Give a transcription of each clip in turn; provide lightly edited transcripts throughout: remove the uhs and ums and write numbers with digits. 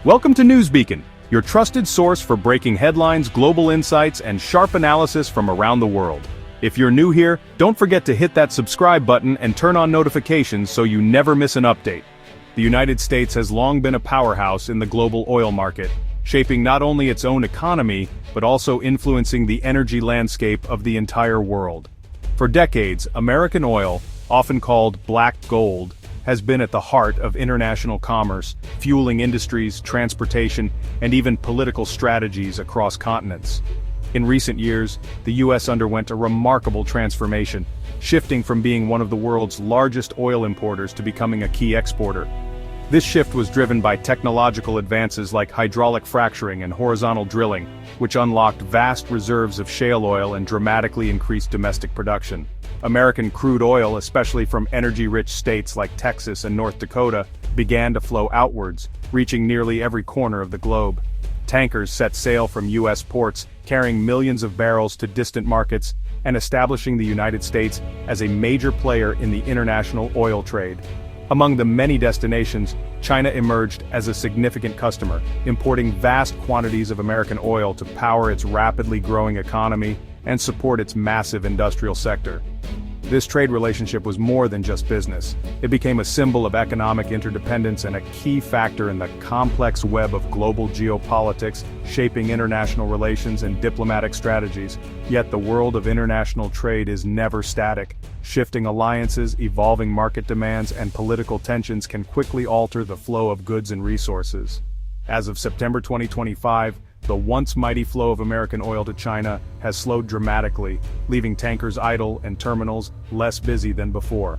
Welcome to Newsbeacon, your trusted source for breaking headlines, global insights, and sharp analysis from around the world. If you're new here, don't forget to hit that subscribe button and turn on notifications so you never miss an update. The United States has long been a powerhouse in the global oil market, shaping not only its own economy, but also influencing the energy landscape of the entire world. For decades, American oil, often called black gold, has been at the heart of international commerce, fueling industries, transportation, and even political strategies across continents. In recent years, the U.S. underwent a remarkable transformation, shifting from being one of the world's largest oil importers to becoming a key exporter. This shift was driven by technological advances like hydraulic fracturing and horizontal drilling, which unlocked vast reserves of shale oil and dramatically increased domestic production. American crude oil, especially from energy-rich states like Texas and North Dakota, began to flow outwards, reaching nearly every corner of the globe. Tankers set sail from U.S. ports, carrying millions of barrels to distant markets, and establishing the United States as a major player in the international oil trade. Among the many destinations, China emerged as a significant customer, importing vast quantities of American oil to power its rapidly growing economy and support its massive industrial sector. This trade relationship was more than just business. It became a symbol of economic interdependence and a key factor in the complex web of global geopolitics, shaping international relations and diplomatic strategies. Yet the world of international trade is never static. Shifting alliances, evolving market demands, and political tensions can quickly alter the flow of goods and resources. As of September 2025, the once mighty flow of American oil to China has slowed dramatically, leaving tankers idle and terminals less busy than before.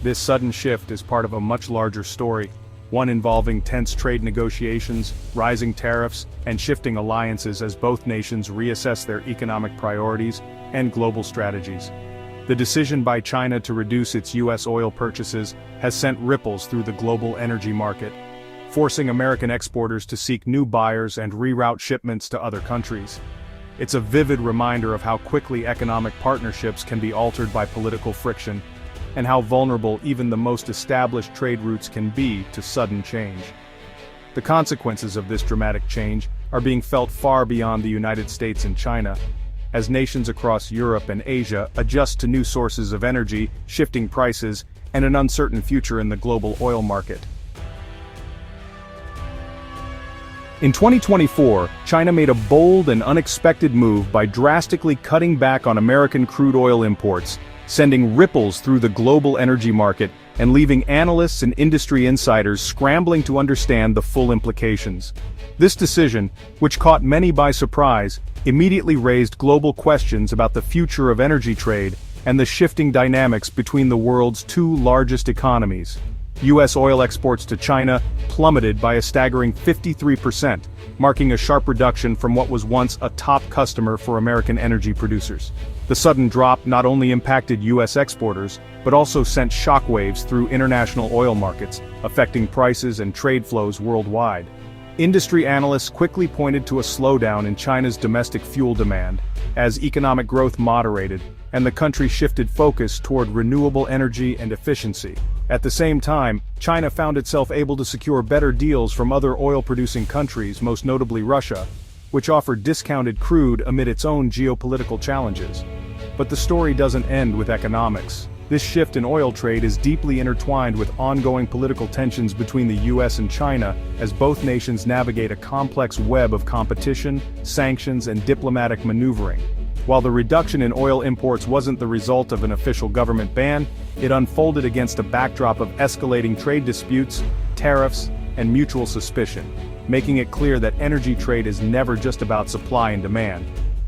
This sudden shift is part of a much larger story, one involving tense trade negotiations, rising tariffs, and shifting alliances as both nations reassess their economic priorities and global strategies. The decision by China to reduce its U.S. oil purchases has sent ripples through the global energy market, forcing American exporters to seek new buyers and reroute shipments to other countries. It's a vivid reminder of how quickly economic partnerships can be altered by political friction, and how vulnerable even the most established trade routes can be to sudden change. The consequences of this dramatic change are being felt far beyond the United States and China, as nations across Europe and Asia adjust to new sources of energy, shifting prices, and an uncertain future in the global oil market. In 2024, China made a bold and unexpected move by drastically cutting back on American crude oil imports, sending ripples through the global energy market and leaving analysts and industry insiders scrambling to understand the full implications. This decision, which caught many by surprise, immediately raised global questions about the future of energy trade and the shifting dynamics between the world's two largest economies. U.S. oil exports to China plummeted by a staggering 53%, marking a sharp reduction from what was once a top customer for American energy producers. The sudden drop not only impacted U.S. exporters, but also sent shockwaves through international oil markets, affecting prices and trade flows worldwide. Industry analysts quickly pointed to a slowdown in China's domestic fuel demand, as economic growth moderated, and the country shifted focus toward renewable energy and efficiency. At the same time, China found itself able to secure better deals from other oil-producing countries, most notably Russia, which offered discounted crude amid its own geopolitical challenges. But the story doesn't end with economics. This shift in oil trade is deeply intertwined with ongoing political tensions between the U.S. and China, as both nations navigate a complex web of competition, sanctions, and diplomatic maneuvering. While the reduction in oil imports wasn't the result of an official government ban, it unfolded against a backdrop of escalating trade disputes, tariffs, and mutual suspicion, making it clear that energy trade is never just about supply and demand.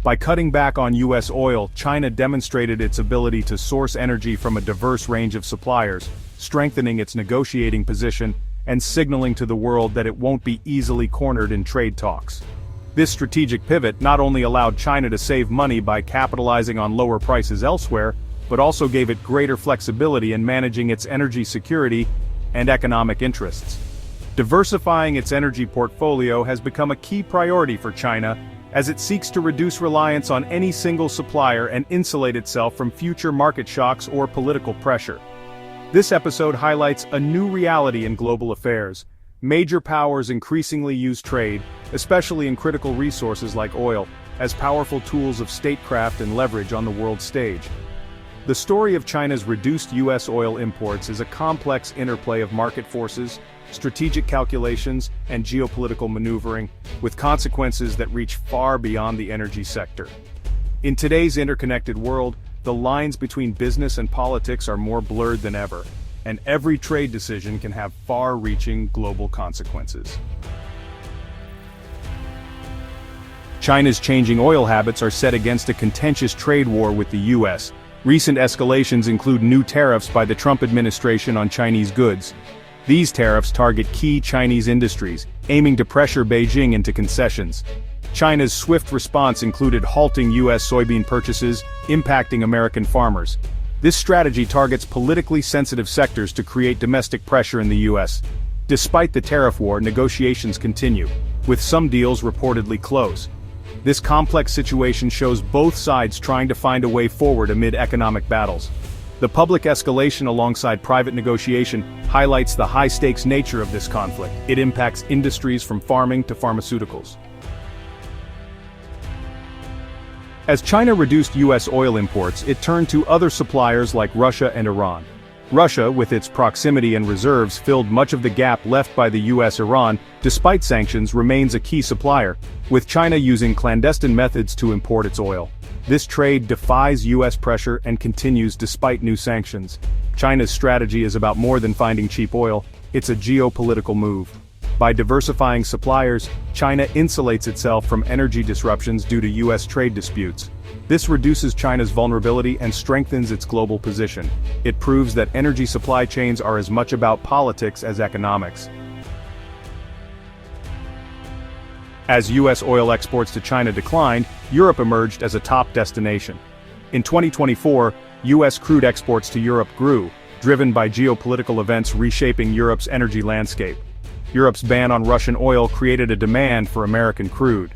By cutting back on U.S. oil, China demonstrated its ability to source energy from a diverse range of suppliers, strengthening its negotiating position and signaling to the world that it won't be easily cornered in trade talks. This strategic pivot not only allowed China to save money by capitalizing on lower prices elsewhere, but also gave it greater flexibility in managing its energy security and economic interests. Diversifying its energy portfolio has become a key priority for China, as it seeks to reduce reliance on any single supplier and insulate itself from future market shocks or political pressure. This episode highlights a new reality in global affairs. Major powers increasingly use trade, especially in critical resources like oil, as powerful tools of statecraft and leverage on the world stage. The story of China's reduced U.S. oil imports is a complex interplay of market forces, strategic calculations, and geopolitical maneuvering, with consequences that reach far beyond the energy sector. In today's interconnected world, the lines between business and politics are more blurred than ever, and every trade decision can have far-reaching global consequences. China's changing oil habits are set against a contentious trade war with the U.S. Recent escalations include new tariffs by the Trump administration on Chinese goods. These tariffs target key Chinese industries, aiming to pressure Beijing into concessions. China's swift response included halting U.S. soybean purchases, impacting American farmers. This strategy targets politically sensitive sectors to create domestic pressure in the U.S. Despite the tariff war, negotiations continue, with some deals reportedly close. This complex situation shows both sides trying to find a way forward amid economic battles. The public escalation alongside private negotiation highlights the high-stakes nature of this conflict. It impacts industries from farming to pharmaceuticals. As China reduced U.S. oil imports, it turned to other suppliers like Russia and Iran. Russia, with its proximity and reserves, filled much of the gap left by the U.S.-Iran. Despite sanctions, remains a key supplier, with China using clandestine methods to import its oil. This trade defies U.S. pressure and continues despite new sanctions. China's strategy is about more than finding cheap oil, it's a geopolitical move. By diversifying suppliers, China insulates itself from energy disruptions due to U.S. trade disputes. This reduces China's vulnerability and strengthens its global position. It proves that energy supply chains are as much about politics as economics. As U.S. oil exports to China declined, Europe emerged as a top destination. In 2024, U.S. crude exports to Europe grew, driven by geopolitical events reshaping Europe's energy landscape. Europe's ban on Russian oil created a demand for American crude.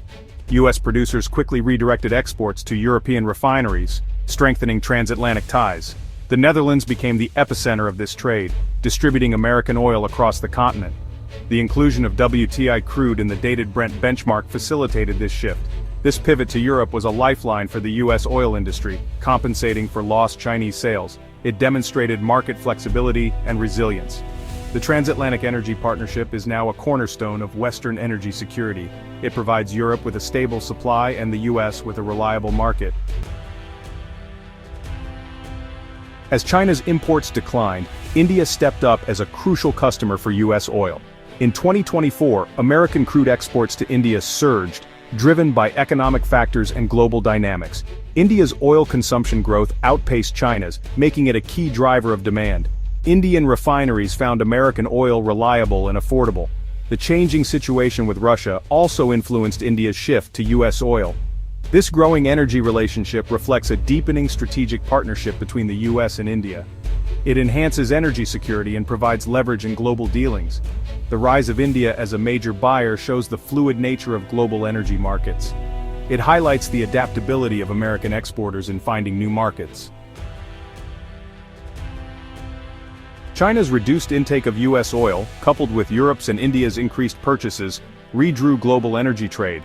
U.S. producers quickly redirected exports to European refineries, strengthening transatlantic ties. The Netherlands became the epicenter of this trade, distributing American oil across the continent. The inclusion of WTI crude in the dated Brent benchmark facilitated this shift. This pivot to Europe was a lifeline for the U.S. oil industry, compensating for lost Chinese sales. It demonstrated market flexibility and resilience. The Transatlantic Energy Partnership is now a cornerstone of Western energy security. It provides Europe with a stable supply and the U.S. with a reliable market. As China's imports declined, India stepped up as a crucial customer for U.S. oil. In 2024, American crude exports to India surged, driven by economic factors and global dynamics. India's oil consumption growth outpaced China's, making it a key driver of demand. Indian refineries found American oil reliable and affordable. The changing situation with Russia also influenced India's shift to U.S. oil. This growing energy relationship reflects a deepening strategic partnership between the U.S. and India. It enhances energy security and provides leverage in global dealings. The rise of India as a major buyer shows the fluid nature of global energy markets. It highlights the adaptability of American exporters in finding new markets. China's reduced intake of U.S. oil, coupled with Europe's and India's increased purchases, redrew global energy trade.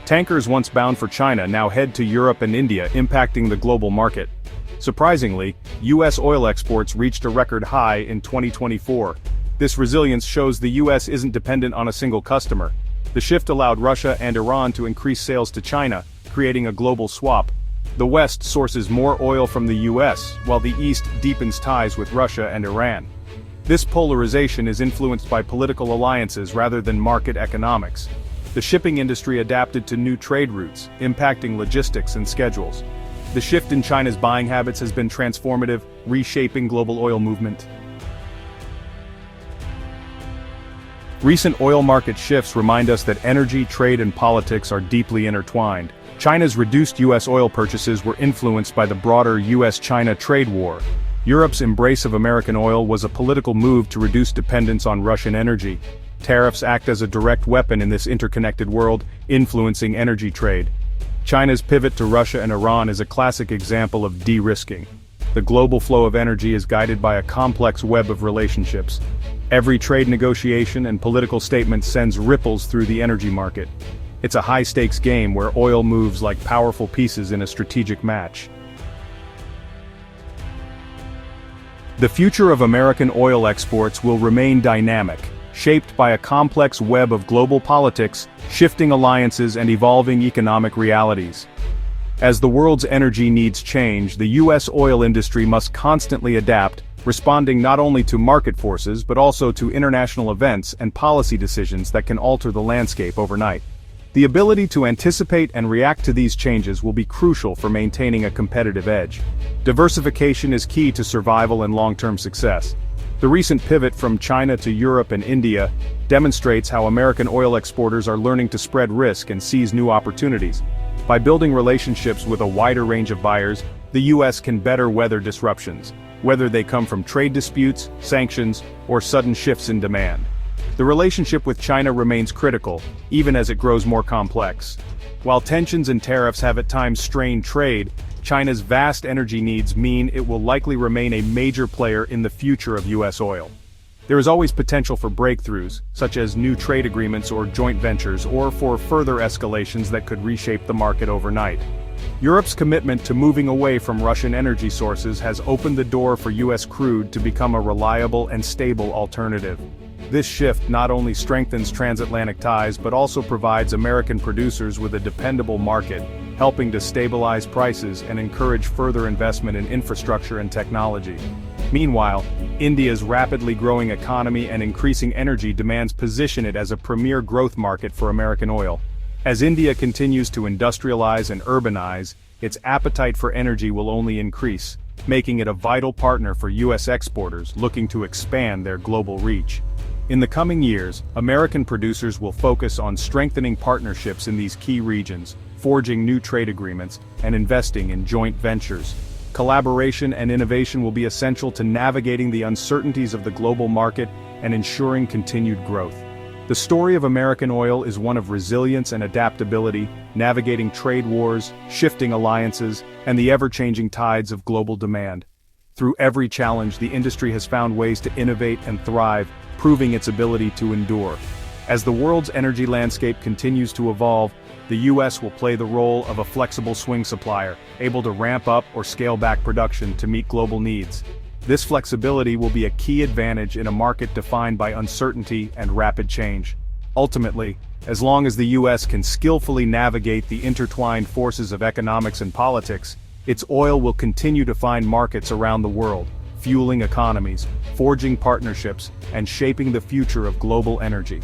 Tankers once bound for China now head to Europe and India, impacting the global market. Surprisingly, U.S. oil exports reached a record high in 2024. This resilience shows the U.S. isn't dependent on a single customer. The shift allowed Russia and Iran to increase sales to China, creating a global swap. The West sources more oil from the U.S., while the East deepens ties with Russia and Iran. This polarization is influenced by political alliances rather than market economics. The shipping industry adapted to new trade routes, impacting logistics and schedules. The shift in China's buying habits has been transformative, reshaping global oil movement. Recent oil market shifts remind us that energy, trade, and politics are deeply intertwined. China's reduced U.S. oil purchases were influenced by the broader U.S.-China trade war. Europe's embrace of American oil was a political move to reduce dependence on Russian energy. Tariffs act as a direct weapon in this interconnected world, influencing energy trade. China's pivot to Russia and Iran is a classic example of de-risking. The global flow of energy is guided by a complex web of relationships. Every trade negotiation and political statement sends ripples through the energy market. It's a high-stakes game where oil moves like powerful pieces in a strategic match. The future of American oil exports will remain dynamic, shaped by a complex web of global politics, shifting alliances and evolving economic realities. As the world's energy needs change, the U.S. oil industry must constantly adapt, responding not only to market forces but also to international events and policy decisions that can alter the landscape overnight. The ability to anticipate and react to these changes will be crucial for maintaining a competitive edge. Diversification is key to survival and long-term success. The recent pivot from China to Europe and India demonstrates how American oil exporters are learning to spread risk and seize new opportunities. By building relationships with a wider range of buyers, the U.S. can better weather disruptions, whether they come from trade disputes, sanctions, or sudden shifts in demand. The relationship with China remains critical, even as it grows more complex. While tensions and tariffs have at times strained trade, China's vast energy needs mean it will likely remain a major player in the future of U.S. oil. There is always potential for breakthroughs, such as new trade agreements or joint ventures, or for further escalations that could reshape the market overnight. Europe's commitment to moving away from Russian energy sources has opened the door for U.S. crude to become a reliable and stable alternative. This shift not only strengthens transatlantic ties but also provides American producers with a dependable market, helping to stabilize prices and encourage further investment in infrastructure and technology. Meanwhile, India's rapidly growing economy and increasing energy demands position it as a premier growth market for American oil. As India continues to industrialize and urbanize, its appetite for energy will only increase, making it a vital partner for U.S. exporters looking to expand their global reach. In the coming years, American producers will focus on strengthening partnerships in these key regions, forging new trade agreements, and investing in joint ventures. Collaboration and innovation will be essential to navigating the uncertainties of the global market and ensuring continued growth. The story of American oil is one of resilience and adaptability, navigating trade wars, shifting alliances, and the ever-changing tides of global demand. Through every challenge, the industry has found ways to innovate and thrive, proving its ability to endure. As the world's energy landscape continues to evolve, the U.S. will play the role of a flexible swing supplier, able to ramp up or scale back production to meet global needs. This flexibility will be a key advantage in a market defined by uncertainty and rapid change. Ultimately, as long as the U.S. can skillfully navigate the intertwined forces of economics and politics, its oil will continue to find markets around the world, fueling economies, forging partnerships, and shaping the future of global energy.